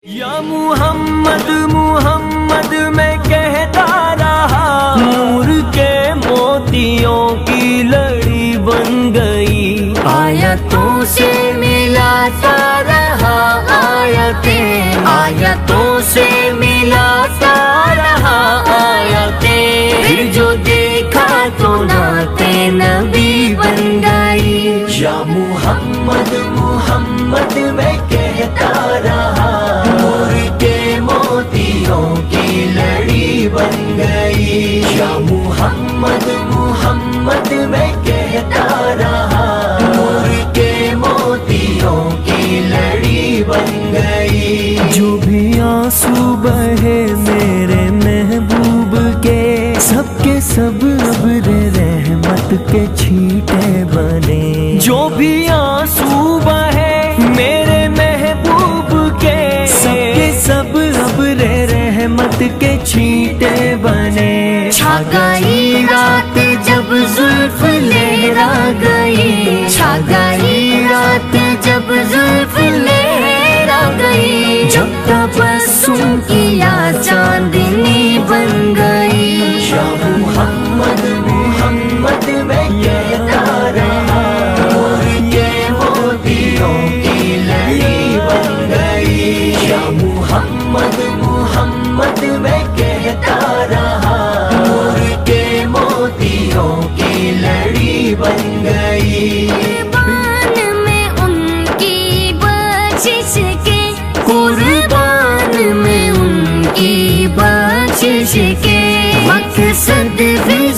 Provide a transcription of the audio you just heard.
या मुहम्मद मुहम्मद मैं कहता रहा, नूर के मोतियों की लड़ी बन गई। आयतों से मिलाता रहा, आयतों से मिलाता रहा आयतें। फिर जो देखा तो नाते नबी बन गई। या मुहम्मद मुहम्मद मैं कहता रहा, नूर के मोतियों की लड़ी बन गई। या मुहम्मद मुहम्मद मैं कहता रहा, नूर के मोतियों की लड़ी बन गई। जो भी आंसू बहे मेरे महबूब के, सबके सब अब्र रहमत के छींटे बने। जो भी आंसू बहे मेरे महबूब के, सबके सब अब्र रहमत के छींटे बने। छा गई रात जब जुल्फ लहरा गई, छा गई रात जब जुल्फ लहरा गई। जब तबस्सुम किया चांदनी बन गई। या मुहम्मद मुहम्मद मैं कहता रहा, नूर के मोतियों की लड़ी बन गई। या मुहम्मद मुहम्मद मैं कहता रहा, नूर के मोतियों की लड़ी बन गई। कुर्बान में उनकी बख्शिश के, कुर्बान में उनकी बख्शिश के, मकसद भी